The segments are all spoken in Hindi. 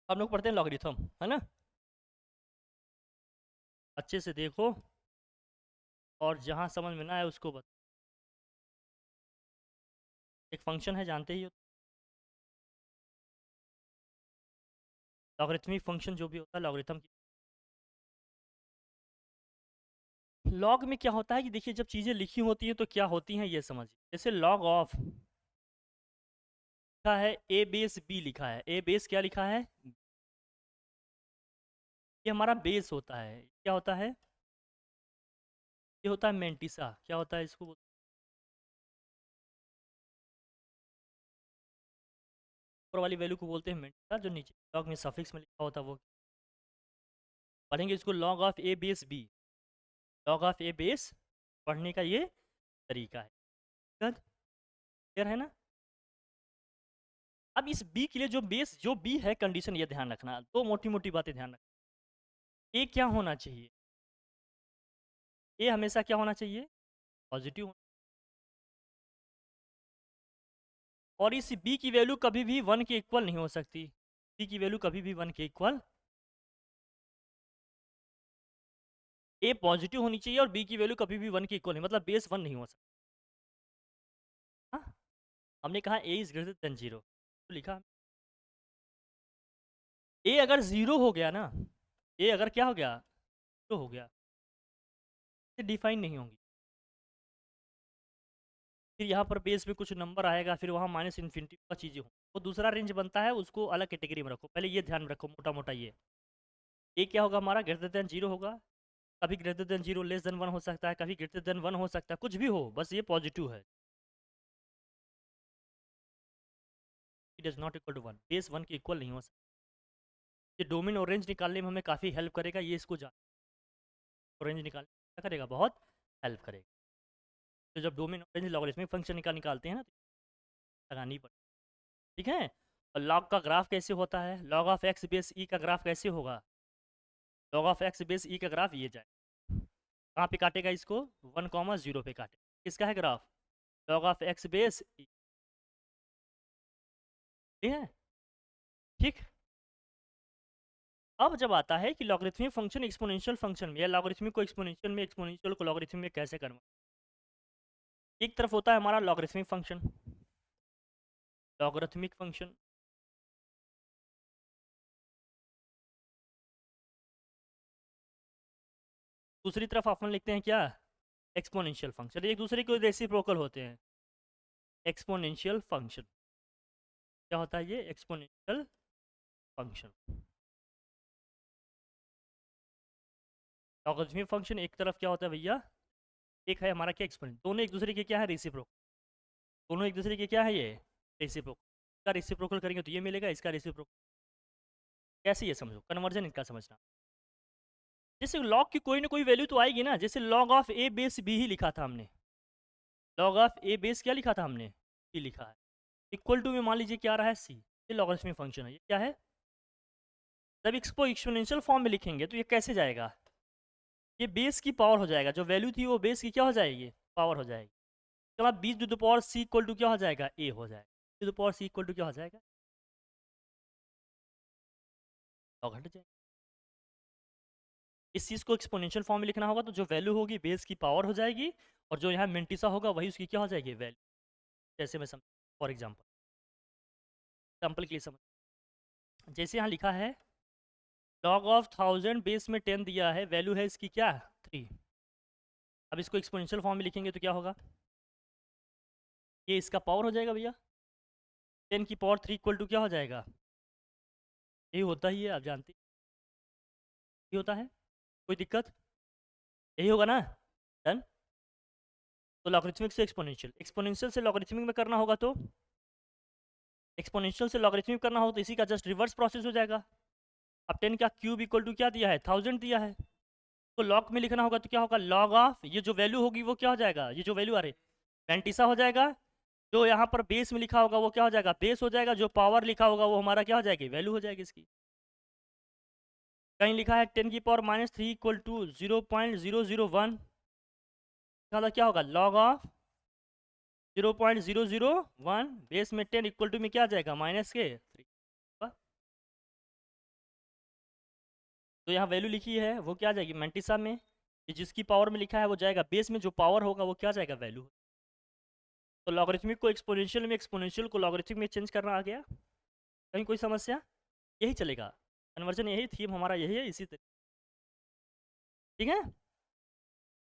हम लोग पढ़ते हैं लॉगरिथम, है ना। अच्छे से देखो और जहाँ समझ में ना आए उसको बता। एक फंक्शन है, जानते ही हो, लॉगरिथमिक फंक्शन जो भी होता है लॉगरिथम की। लॉग में क्या होता है कि देखिए, जब चीज़ें लिखी होती है तो क्या होती हैं ये समझिए। जैसे लॉग ऑफ लिखा है ए बेस बी, लिखा है ए बेस, क्या लिखा है, ये हमारा बेस होता है। क्या होता है, ये होता है मेंटिसा। क्या होता है इसको ऊपर वाली वैल्यू को बोलते हैं मेंटिसा, जो नीचे लॉग में सफिक्स में लिखा होता है वो। पढ़ेंगे इसको log of a base b. Log of a base पढ़ने का ये तरीका है। क्लियर है ना। अब इस बी के लिए जो बेस जो बी है, कंडीशन ये ध्यान रखना, दो मोटी मोटी बातें ध्यान रखना। ए क्या होना चाहिए, ए हमेशा क्या होना चाहिए, पॉजिटिव। और इस बी की वैल्यू कभी भी वन के इक्वल नहीं हो सकती। बी की वैल्यू कभी भी वन के इक्वल, ए पॉजिटिव होनी चाहिए और बी की वैल्यू कभी भी वन के इक्वल नहीं, मतलब बेस वन नहीं हो सकता। हाँ? हमने कहा ए इज ग्रेटर देन जीरो, तो लिखा ए अगर जीरो हो गया ना, ए अगर क्या हो गया, तो हो गया, डिफाइन नहीं होंगी। फिर यहाँ पर बेस में कुछ नंबर आएगा, फिर वहाँ माइनस इन्फिनिटी का चीज़ें हों, वो दूसरा रेंज बनता है, उसको अलग कैटेगरी में रखो। पहले ये ध्यान रखो मोटा मोटा, ये क्या होगा हमारा, ग्रेटर देन जीरो होगा। कभी greater than zero less than one हो सकता है, कभी ग्रेटर देन वन हो सकता है, कुछ भी हो, बस ये पॉजिटिव है। It is not equal to one, base one के इक्वल नहीं हो सकता। ये डोमेन और रेंज निकालने में हमें काफ़ी हेल्प करेगा, ये इसको जान, रेंज निकालने क्या करेगा, बहुत हेल्प करेगा। तो जब डोमेन और रेंज लॉगरिथमिक फंक्शन निकालते हैं ना, तो लगानी पड़ेगी। ठीक है। और लॉग का ग्राफ कैसे होता है, लॉग ऑफ एक्स बेस ई का ग्राफ कैसे होगा, लॉग ऑफ एक्स बेस ई का ग्राफ ये जाए, कहाँ पे काटेगा इसको, 1,0 पे काटे। किसका है graph, log of x base e. ठीक है। ठीक। अब जब आता है कि लॉगरिथमिक फंक्शन एक्सपोनेंशियल फंक्शन में, या लॉगरिथमिक को एक्सपोनेंशियल में, एक्सपोनेंशियल को लॉगरिथमिक में कैसे करना। एक तरफ होता है हमारा लॉगरिथमिक फंक्शन, लॉगरिथमिक फंक्शन, दूसरी तरफ अपन लिखते हैं क्या, एक्सपोनेंशियल फंक्शन। एक दूसरे के रेसिप्रोकल होते हैं। एक्सपोनेंशियल फंक्शन क्या होता है, ये एक्सपोनेंशियल फंक्शन। लॉगरिथमिक फंक्शन एक तरफ क्या होता है भैया, एक है हमारा क्या, एक्सपोनेंट, दोनों एक दूसरे के क्या है, रेसिप्रोकल। दोनों एक दूसरे के क्या है, ये रेसिप्रोकल। इसका रेसिप्रोकल करेंगे तो ये मिलेगा, इसका रेसिप्रोकल। कैसे, ये समझो, कन्वर्जन इनका समझना। जैसे लॉग की कोई ना कोई वैल्यू तो आएगी ना, जैसे log of a base b ही लिखा था हमने, लॉग ऑफ ए बेस क्या लिखा था हमने, बी लिखा है, इक्वल टू में मान लीजिए क्या आ रहा है, सी। ये लॉगरिथमिक फंक्शन है, ये क्या है। जब इसको एक्सपोनेंशियल फॉर्म में लिखेंगे तो ये कैसे जाएगा, ये बेस की पावर हो जाएगा, जो वैल्यू थी वो बेस की क्या हो जाएगी, पावर हो जाएगी। तो अब b to the power c equal to क्या हो जाएगा, ए हो जाएगा, to the power c equal to क्या हो जाएगा, लॉग हट जाएगा। इस चीज़ को एक्सपोनेंशियल फॉर्म में लिखना होगा तो जो वैल्यू होगी बेस की पावर हो जाएगी, और जो यहाँ मिंटिसा होगा वही उसकी क्या हो जाएगी, वैल्यू। जैसे मैं समझ, फॉर एग्जाम्पल के लिए समझ, जैसे यहाँ लिखा है लॉग ऑफ 1000 बेस में 10 दिया है, वैल्यू है इसकी क्या, 3। अब इसको एक्सपोनेंशियल फॉर्म में लिखेंगे तो क्या होगा, ये इसका पावर हो जाएगा भैया, 10 की पावर 3 इक्वल टू क्या हो जाएगा, यही होता ही है, आप जानते हैं यही होता है, कोई दिक्कत, यही होगा ना, डन। तो लॉगरिथमिक से एक्सपोनेंशियल, एक्सपोनेंशियल से लॉगरिथमिक में करना होगा तो, एक्सपोनेंशियल से लॉगरिथमिक करना हो तो इसी का जस्ट रिवर्स प्रोसेस हो जाएगा। अब 10 का क्यूब इक्वल टू क्या दिया है, 1000 दिया है, तो लॉग में लिखना होगा तो क्या होगा, लॉग ऑफ ये जो वैल्यू होगी वो क्या हो जाएगा, ये जो वैल्यू आ रही पेंटिसा हो जाएगा, जो यहाँ पर बेस में लिखा होगा वो क्या हो जाएगा, बेस हो जाएगा, जो पावर लिखा होगा वो हमारा क्या हो जाएगी, वैल्यू हो जाएगी इसकी। कहीं लिखा है 10 की पावर -3 इक्वल टू 0.001, मतलब क्या होगा, लॉग ऑफ 0.001 बेस में 10 इक्वल टू में क्या आ जाएगा, माइनस के 3। तो यहाँ वैल्यू लिखी है वो क्या जाएगी मैंटिसा में, कि जिसकी पावर में लिखा है वो जाएगा बेस में, जो पावर होगा वो क्या जाएगा वैल्यू। तो लॉगरिथमिक को एक्सपोनेंशियल में, एक्सपोनेंशियल को लॉगरिथमिक में चेंज करना आ गया। कहीं कोई समस्या? यही चलेगा कन्वर्जन, यही थीम हमारा यही है, इसी तरीके। ठीक है।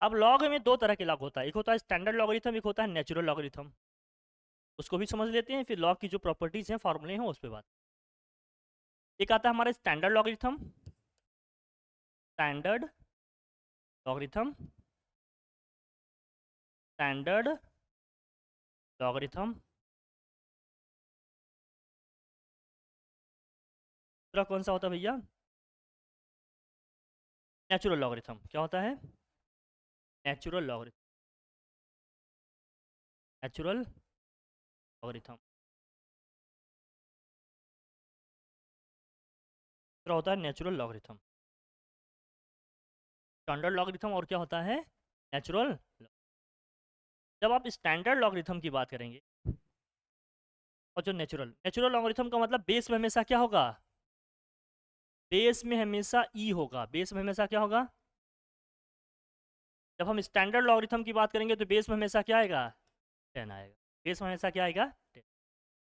अब लॉग में दो तरह के लॉग होता है, एक होता है स्टैंडर्ड लॉगरिथम, एक होता है नेचुरल लॉगरिथम। उसको भी समझ लेते हैं, फिर लॉग की जो प्रॉपर्टीज हैं फॉर्मूले हैं उस पर बात। एक आता है हमारा standard logarithm, standard logarithm, standard logarithm. दूसरा कौन सा होता है भैया? Natural logarithm. क्या होता है? Natural logarithm, natural logarithm. दूसरा होता है नेचुरल लॉगरिथम, स्टैंडर्ड लॉगरिथम, और क्या होता है नेचुरल। जब आप स्टैंडर्ड लॉगरिथम की बात करेंगे और जो नेचुरल, नेचुरल लॉगरिथम का मतलब बेस में हमेशा क्या होगा, बेस में हमेशा ई होगा, बेस में हमेशा क्या होगा। जब हम स्टैंडर्ड लॉगरिथम की बात करेंगे तो बेस में हमेशा क्या आएगा, 10 आएगा। बेस में हमेशा क्या आएगा, 10।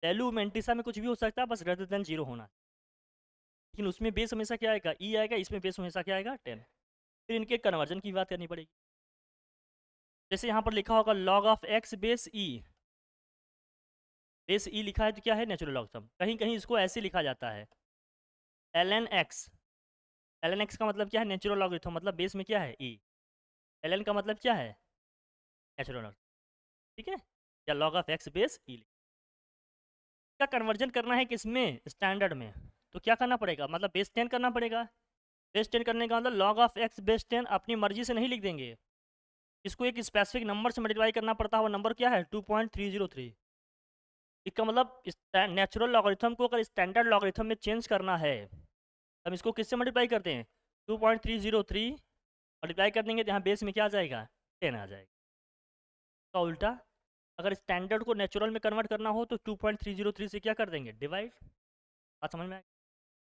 वैल्यू मेंटिसा में कुछ भी हो सकता है, बस ग्रेटर देन 0 होना है। लेकिन उसमें बेस हमेशा क्या आएगा, ई आएगा, इसमें बेस हमेशा क्या आएगा, 10। फिर इनके कन्वर्जन की बात करनी पड़ेगी। जैसे यहाँ पर लिखा होगा log of x base e, base e लिखा है तो क्या है नेचुरल लॉगरिथम। कहीं कहीं इसको ऐसे लिखा जाता है ln x, ln x का मतलब क्या है नेचुरल लॉगरिथम, मतलब बेस में क्या है ई, ln का मतलब क्या है नेचुरल लॉगरिथम। ठीक है, या log ऑफ x बेस ई का कन्वर्जन करना है किसमें, स्टैंडर्ड में। तो क्या करना पड़ेगा, मतलब बेस 10 करना पड़ेगा। बेस 10 करने का मतलब log ऑफ x बेस 10 अपनी मर्जी से नहीं लिख देंगे, इसको एक स्पेसिफिक नंबर से मल्टीप्लाई करना पड़ता है। वो नंबर क्या है 2.303। इसका मतलब नेचुरल लॉगरिथम को अगर स्टैंडर्ड लॉगरिथम में चेंज करना है, हम इसको किससे मल्टीप्लाई करते हैं, 2.303 मल्टीप्लाई कर देंगे तो यहाँ बेस में क्या आ जाएगा, 10 आ जाएगा। तो उल्टा अगर स्टैंडर्ड को नेचुरल में कन्वर्ट करना हो तो 2.303 से क्या कर देंगे, डिवाइड। बात समझ में आएगी?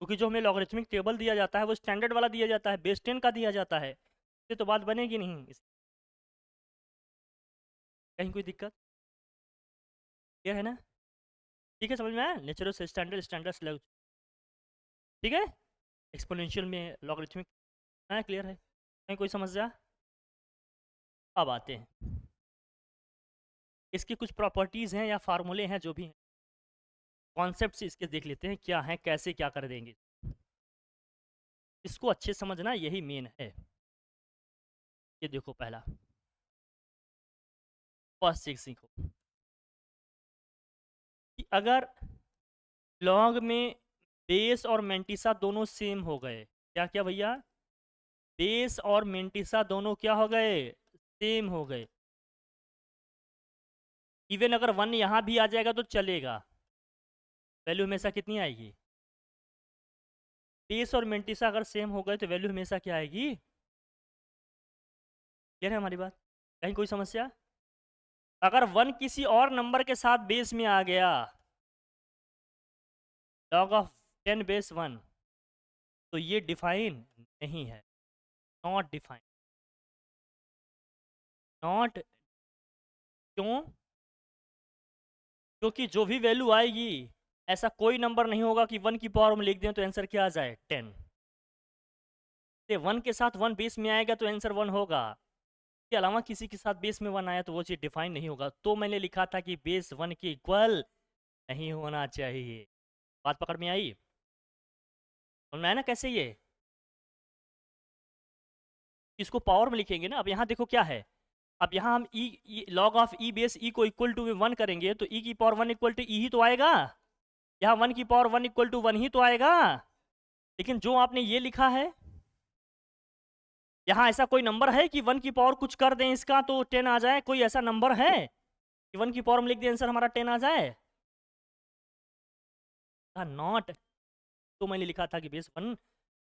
क्योंकि जो हमें लॉगरिथमिक टेबल दिया जाता है वो स्टैंडर्ड वाला दिया जाता है, बेस 10 का दिया जाता है, इससे तो बात बनेगी नहीं। कहीं कोई दिक्कत? क्लियर है ना? ठीक है, समझ में आया, नेचुरल से स्टैंडर्ड, स्टैंडर्ड से। ठीक है, एक्सपोनेंशियल में लॉगरिथमिक है, क्लियर है? कहीं कोई समस्या? अब आते हैं इसकी कुछ प्रॉपर्टीज़ हैं या फार्मूले हैं, जो भी हैं कॉन्सेप्ट से इसके देख लेते हैं क्या है, कैसे क्या कर देंगे। इसको अच्छे समझना यही मेन है। ये देखो पहला, फर्स्ट चीज सीखो कि अगर लॉग में बेस और मेंटिसा दोनों सेम हो गए, क्या क्या भैया, बेस और मेंटिसा दोनों क्या हो गए, सेम हो गए। इवन अगर 1 यहाँ भी आ जाएगा तो चलेगा, वैल्यू हमेशा कितनी आएगी, बेस और मेंटिसा अगर सेम हो गए तो वैल्यू हमेशा क्या आएगी। क्लियर है हमारी बात? कहीं कोई समस्या? अगर 1 किसी और नंबर के साथ बेस में आ गया, log ऑफ 10 बेस 1, तो ये डिफाइन नहीं है, नॉट डिफाइन। नॉट, क्यों? क्योंकि जो भी वैल्यू आएगी, ऐसा कोई नंबर नहीं होगा कि 1 की पावर में लिख दें तो आंसर क्या आ जाए 10। 1 के साथ 1 बेस में आएगा तो आंसर 1 होगा, के अलावा किसी के साथ बेस में 1 आया तो वो चीज़ डिफाइन नहीं होगा। तो मैंने लिखा था कि बेस 1 के इक्वल नहीं होना चाहिए। बात पकड़ में आई? समझ में आया ना कैसे ये, इसको पावर में लिखेंगे ना। अब यहाँ देखो क्या है, अब यहाँ हम ई लॉग ऑफ ई बेस ई को इक्वल टू 1 करेंगे तो ई की पावर 1 इक्वल टू ई ही तो आएगा, यहाँ 1 की पावर 1 इक्वल टू 1 ही तो आएगा। लेकिन जो आपने ये लिखा है, यहाँ ऐसा कोई नंबर है कि 1 की पावर कुछ कर दें इसका तो 10 आ जाए, कोई ऐसा नंबर है कि 1 की पावर में लिख दें आंसर हमारा 10 आ जाए? नॉट। तो मैंने लिखा था कि बेस 1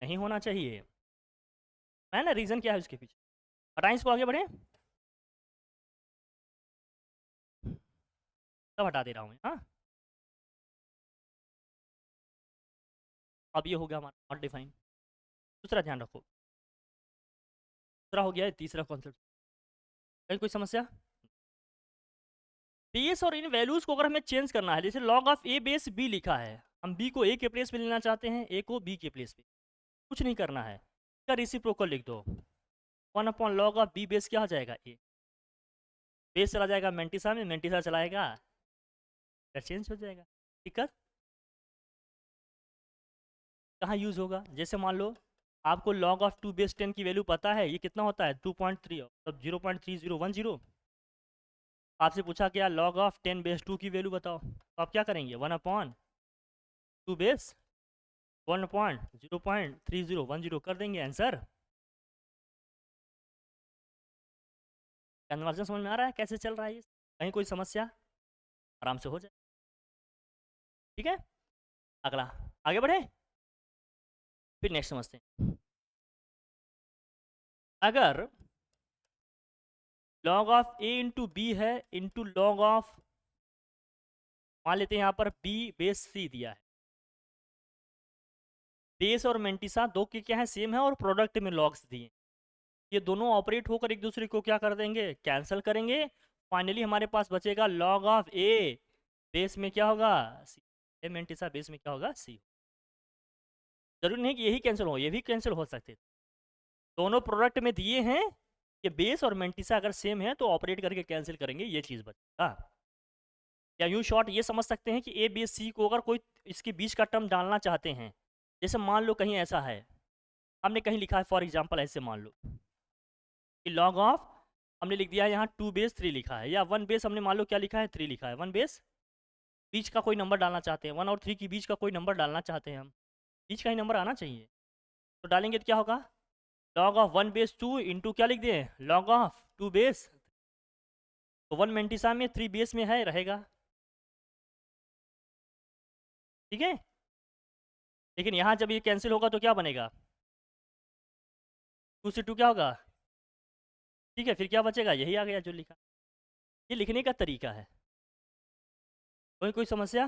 नहीं होना चाहिए। है ना, रीजन क्या है उसके पीछे, हटाएं इसको, आगे बढ़े, सब हटा दे रहा हूँ। हाँ, अब ये हो गया हमारा नॉट डिफाइन। दूसरा ध्यान रखो, दूसरा हो गया है, तीसरा कॉन्सेप्ट। कहीं कोई समस्या? बेस और इन वैल्यूज को अगर हमें चेंज करना है, जैसे log of a base b लिखा है, हम बी को ए के प्लेस पे लेना चाहते हैं, ए को बी के प्लेस पे, कुछ नहीं करना है, इसका रेसिप्रोकल लिख दो। 1/log ऑफ बी बेस क्या हो जाएगा? ए। बेस चला जाएगा मेंटिसा में, मेंटिसा चलाएगा, चेंज हो जाएगा। दिक्कत कहाँ यूज होगा? जैसे मान लो आपको log ऑफ 2 बेस 10 की वैल्यू पता है, ये कितना होता है 2.3, तब 0.3010। आपसे पूछा क्या log ऑफ 10 बेस 2 की वैल्यू बताओ, तो आप क्या करेंगे? 1/2 बेस 1.03010 कर देंगे आंसर। कन्वर्जन समझ में आ रहा है कैसे चल रहा है ये? कहीं कोई समस्या? आराम से हो जाए, ठीक है। अगला आगे बढ़े, फिर नेक्स्ट समझते हैं। अगर log of a into b है इंटू log ऑफ, मान लेते हैं यहाँ पर b बेस c दिया है, बेस और मेंटिसा दो के क्या है? सेम है, और प्रोडक्ट में लॉग्स दिए, ये दोनों ऑपरेट होकर एक दूसरे को क्या कर देंगे? कैंसिल करेंगे। फाइनली हमारे पास बचेगा log ऑफ a बेस में क्या होगा? c। ए मेंटिसा बेस में क्या होगा? c। जरूरी नहीं कि यही कैंसिल हो, ये भी कैंसिल हो सकते, दोनों प्रोडक्ट में दिए हैं, ये बेस और मेंटिसा अगर सेम है तो ऑपरेट करके कैंसिल करेंगे, ये चीज़ बचेगा। या यूँ शॉर्ट ये समझ सकते हैं कि ए बी सी को अगर कोई इसके बीच का टर्म डालना चाहते हैं, जैसे मान लो कहीं ऐसा है, हमने कहीं लिखा है फॉर एग्जांपल, ऐसे मान लो कि log ऑफ, हमने लिख दिया है यहाँ 2 बेस 3 लिखा है, या 1 बेस हमने मान लो क्या लिखा है? 3 लिखा है। 1 बेस बीच का कोई नंबर डालना चाहते हैं, 1 और 3 के बीच का कोई नंबर डालना चाहते हैं हम, बीच का ही नंबर आना चाहिए, तो डालेंगे तो क्या होगा? log ऑफ 1 बेस 2 इंटू क्या लिख दिए? log ऑफ 2 बेस, तो 1 मेंटिसा में 3 बेस में है, रहेगा, ठीक है। लेकिन यहाँ जब ये कैंसिल होगा तो क्या बनेगा? 2 से 2 क्या होगा? ठीक है, फिर क्या बचेगा? यही आ गया जो लिखा, ये लिखने का तरीका है। कोई समस्या?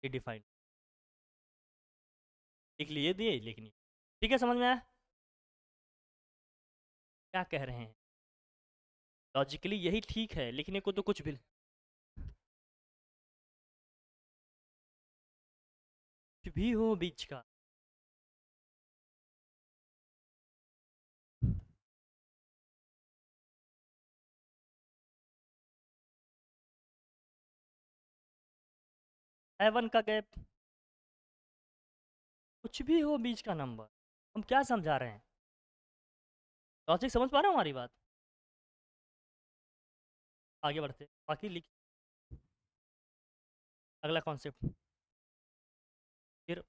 ये डिफाइन लिख लिए, दिए लिखनी, ठीक है, समझ में आया क्या कह रहे हैं? लॉजिकली यही ठीक है, लिखने को तो कुछ भी, कुछ भी हो बीच का। हेवन का गैप, कुछ भी हो बीच का नंबर, हम क्या समझा रहे हैं? लॉजिक समझ पा रहे हो हमारी बात? आगे बढ़ते, बाकी लिख, अगला कॉन्सेप्ट फिर।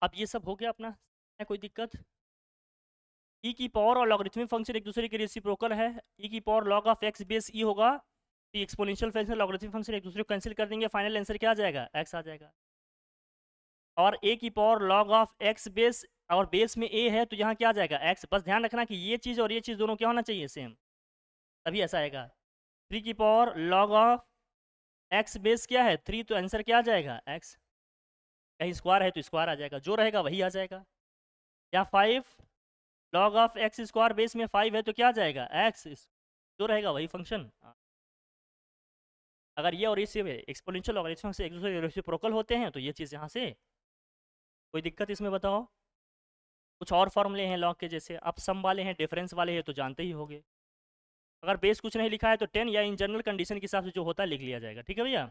अब ये सब हो गया अपना, है कोई दिक्कत? ई की पावर और लॉगरिथमिक फंक्शन एक दूसरे के रेसिप्रोकल है, ई की power log of x base e होगा, तो एक्सपोनेंशियल फंक्शन लॉगरिथमिक फंक्शन एक दूसरे को कैंसिल कर देंगे, फाइनल आंसर क्या आ जाएगा? x आ जाएगा। और a की power log of x base, और बेस में a है तो यहाँ क्या आ जाएगा? x। बस ध्यान रखना कि ये चीज़ और ये चीज़ दोनों क्या होना चाहिए? सेम, तभी ऐसा आएगा। 3 की power log of x base क्या है? 3, तो आंसर क्या आ जाएगा? x। कहीं स्क्वायर है तो स्क्वायर आ जाएगा, जो रहेगा वही आ जाएगा। या 5 log of x square base में 5 है तो क्या आ जाएगा? x, जो रहेगा वही फंक्शन। अगर ये और ये सेम है, एक्सपोनेंशियल और से एक दूसरे के रेसिप्रोकल होते हैं, तो ये चीज़ यहाँ से, कोई दिक्कत इसमें बताओ? कुछ और फॉर्मूले हैं लॉग के, जैसे अब सम वाले हैं, डिफरेंस वाले हैं, तो जानते ही होंगे। अगर बेस कुछ नहीं लिखा है तो 10 या इन जनरल कंडीशन के हिसाब से जो होता है लिख लिया जाएगा, ठीक है भैया।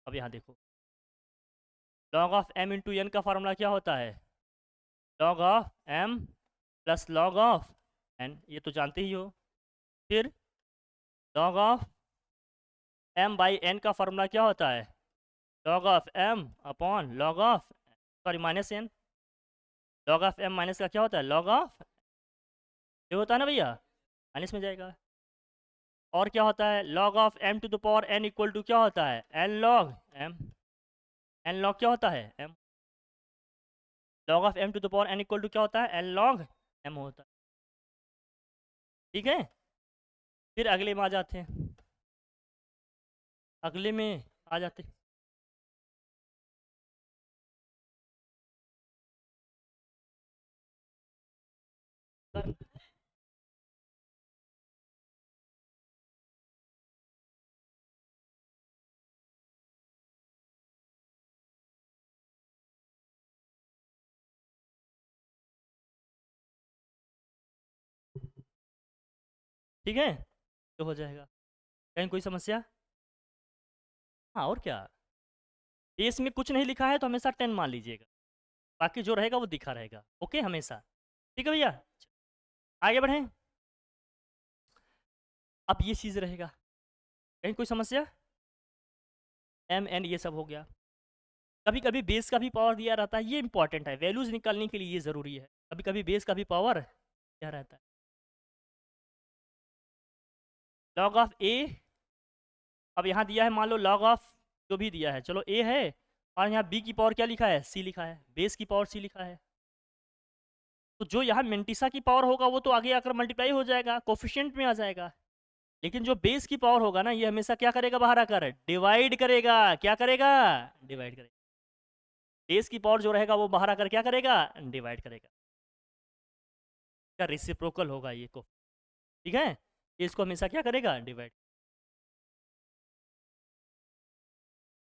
अब यहाँ देखो, log of m into n का फार्मूला क्या होता है? log of m plus log of n, ये तो जानते ही हो। फिर log of m by n का फार्मूला क्या होता है? log of m upon log of, sorry minus n, log of m minus का क्या होता है? log ऑफ, ये होता है ना भैया, माइनस में जाएगा। और क्या होता है? log of m to the power n equal to क्या होता है? n log m, n log क्या होता है? m। log of m to the power n equal to क्या होता है? n log m होता है, ठीक है। फिर अगले में आ जाते हैं, अगले में आ जाते। ठीक है, तो हो जाएगा। कहीं कोई समस्या? हाँ, और क्या। बेस में कुछ नहीं लिखा है तो हमेशा 10 मान लीजिएगा, बाकी जो रहेगा वो दिखा रहेगा। ओके, हमेशा। ठीक है भैया, आगे बढ़ें। अब ये चीज़ रहेगा, कहीं कोई समस्या? एम एन ये सब हो गया। कभी कभी बेस का भी पावर दिया रहता है, ये इंपॉर्टेंट है, वैल्यूज निकालने के लिए ये ज़रूरी है। कभी कभी बेस का भी पावर क्या रहता है, लॉग ऑफ ए। अब यहाँ दिया है, मान लो लॉग ऑफ जो भी दिया है, चलो ए है, और यहाँ बी की पावर क्या लिखा है, सी लिखा है, बेस की पावर सी लिखा है। तो जो यहाँ मेंटिसा की पावर होगा वो तो आगे आकर मल्टीप्लाई हो जाएगा, कोफिशिएंट में आ जाएगा। लेकिन जो बेस की पावर होगा ना, ये हमेशा क्या करेगा, बाहर आकर डिवाइड करेगा। क्या करेगा, डिवाइड करेगा। बेस की पावर जो रहेगा वो बाहर आकर क्या करेगा, डिवाइड करेगा। क्या रेसिप्रोकल होगा ये को, ठीक है। ये इसको हमेशा क्या करेगा, डिवाइड।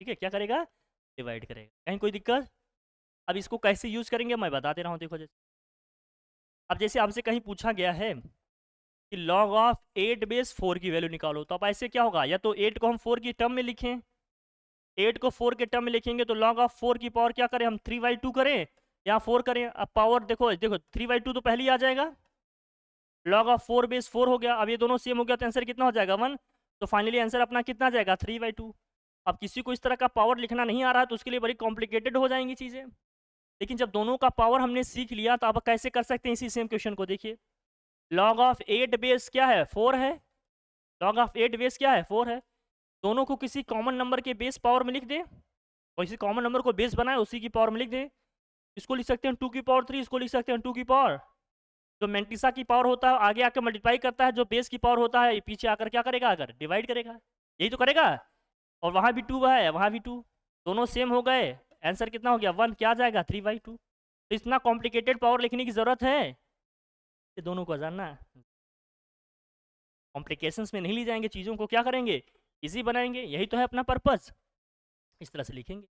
ठीक है, क्या करेगा, डिवाइड करेगा। कहीं कोई दिक्कत? अब इसको कैसे यूज करेंगे मैं बता दे रहा हूँ, देखो जैसे अब जैसे आपसे कहीं पूछा गया है कि log ऑफ 8 बेस 4 की वैल्यू निकालो, तो अब ऐसे क्या होगा, या तो 8 को हम 4 की टर्म में लिखें, 8 को 4 के टर्म में लिखेंगे तो log ऑफ 4 की पावर क्या करें हम, 3/2 करें या 4 करें। अब पावर देखो देखो 3/2 तो पहले ही आ जाएगा, log ऑफ 4 बेस 4 हो गया। अब ये दोनों सेम हो गया तो आंसर कितना हो जाएगा, 1। तो फाइनली आंसर अपना कितना आ जाएगा, 3/2। अब किसी को इस तरह का पावर लिखना नहीं आ रहा तो उसके लिए बड़ी कॉम्प्लिकेटेड हो जाएंगी चीज़ें। लेकिन जब दोनों का पावर हमने सीख लिया तो अब कैसे कर सकते हैं इसी सेम क्वेश्चन को, देखिए log ऑफ 8 बेस क्या है, 4 है। log ऑफ 8 बेस क्या है, 4 है। दोनों को किसी कॉमन नंबर के बेस पावर में लिख दे, और इसी कॉमन नंबर को बेस बनाए उसी की पावर में लिख दे। इसको लिख सकते हैं 2 की पावर 3, इसको लिख सकते हैं 2 की पावर। जो मेंटिसा की पावर होता है आगे आकर मल्टीप्लाई करता है, जो बेस की पावर होता है पीछे आकर क्या करेगा, अगर डिवाइड करेगा। यही तो करेगा। और वहां भी 2 है, वहां भी 2, दोनों सेम हो गए, आंसर कितना हो गया, 1। क्या आ जाएगा, 3/2। तो इतना कॉम्प्लिकेटेड पावर लिखने की जरूरत है, ये दोनों को जानना है। कॉम्प्लिकेशंस में नहीं ली जाएंगे, चीज़ों को क्या करेंगे, इजी बनाएंगे, यही तो है अपना पर्पस। इस तरह से लिखेंगे।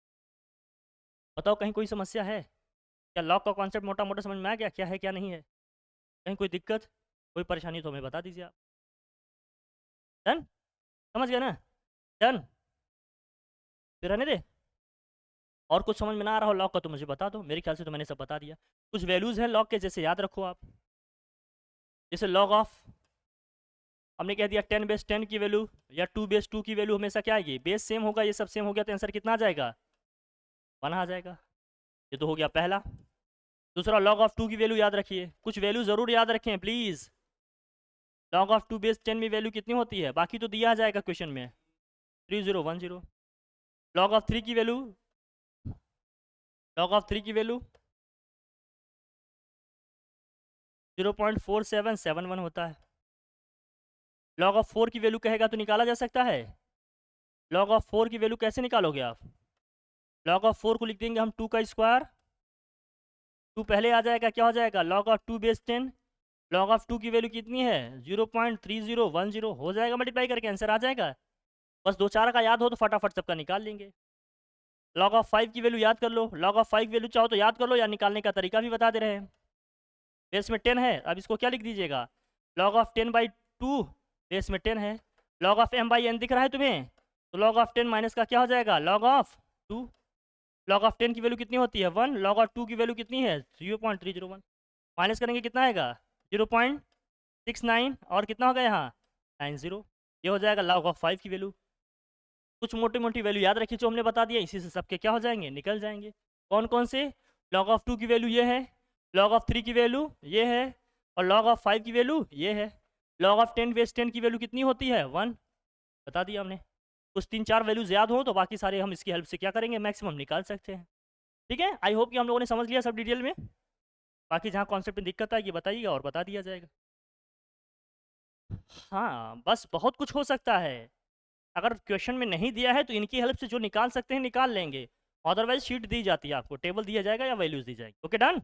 बताओ कहीं कोई समस्या है क्या, लॉग का कॉन्सेप्ट मोटा मोटा समझ में आ गया, क्या है क्या नहीं है, कहीं कोई दिक्कत कोई परेशानी तो हमें बता दीजिए आप। डन, समझ गए ना, डन, फिर रहने दे। और कुछ समझ में ना आ रहा हो लॉग का तो मुझे बता दो, मेरे ख्याल से तो मैंने सब बता दिया। कुछ वैल्यूज़ हैं लॉग के, जैसे याद रखो आप, जैसे लॉग ऑफ हमने कह दिया 10 बेस 10 की वैल्यू या 2 बेस 2 की वैल्यू हमेशा क्या आएगी, बेस सेम होगा, ये सब सेम हो गया तो आंसर कितना आ जाएगा, 1 आ जाएगा। ये तो हो गया पहला। दूसरा log ऑफ 2 की वैल्यू याद रखिए, कुछ वैल्यू ज़रूर याद रखें प्लीज़। log ऑफ 2 बेस 10 में वैल्यू कितनी होती है, बाकी तो दिया जाएगा क्वेश्चन में, 3010। log ऑफ 3 की वैल्यू, log ऑफ 3 की वैल्यू 0.4771 होता है। log ऑफ 4 की वैल्यू कहेगा तो निकाला जा सकता है। log ऑफ 4 की वैल्यू कैसे निकालोगे आप, log ऑफ 4 को लिख देंगे हम 2 का स्क्वायर, 2 पहले आ जाएगा, क्या हो जाएगा, log of 2 base 10। log of 2 की वैल्यू कितनी है, 0.3010 हो जाएगा, मल्टीप्लाई करके आंसर आ जाएगा। बस दो चार का याद हो तो फटाफट सबका निकाल लेंगे। log ऑफ 5 की वैल्यू याद कर लो, log ऑफ 5 वैल्यू चाहो तो याद कर लो या निकालने का तरीका भी बता दे रहे हैं। बेस में 10 है, अब इसको क्या लिख दीजिएगा, log ऑफ 10/2, बेस में 10 है। log ऑफ m/n दिख रहा है तुम्हें, तो log ऑफ 10 माइनस का क्या हो जाएगा, log ऑफ 2। log ऑफ 10 की वैल्यू कितनी होती है, 1। log ऑफ 2 की वैल्यू कितनी है, 0.301। माइनस करेंगे कितना आएगा, 0.69, और कितना होगा यहाँ 90। ये हो जाएगा log ऑफ 5 की वैल्यू। कुछ मोटी मोटी वैल्यू याद रखी जो हमने बता दिया, इसी से सबके क्या हो जाएंगे, निकल जाएंगे। कौन कौन से, log ऑफ 2 की वैल्यू ये है, log ऑफ 3 की वैल्यू ये है, और log ऑफ 5 की वैल्यू ये है। log ऑफ 10 बेस 10 की वैल्यू कितनी होती है, 1, बता दिया हमने। कुछ 3-4 वैल्यूज याद हो तो बाकी सारे हम इसकी हेल्प से क्या करेंगे, मैक्सिमम निकाल सकते हैं। ठीक है, आई होप कि हम लोगों ने समझ लिया सब डिटेल में। बाकी जहाँ कॉन्सेप्ट में दिक्कत आएगी बताइएगा और बता दिया जाएगा। हाँ, बस बहुत कुछ हो सकता है। अगर क्वेश्चन में नहीं दिया है तो इनकी हेल्प से जो निकाल सकते हैं निकाल लेंगे, अदरवाइज शीट दी जाती है आपको, टेबल दिया जाएगा या वैल्यूज दी जाएगी। Okay done.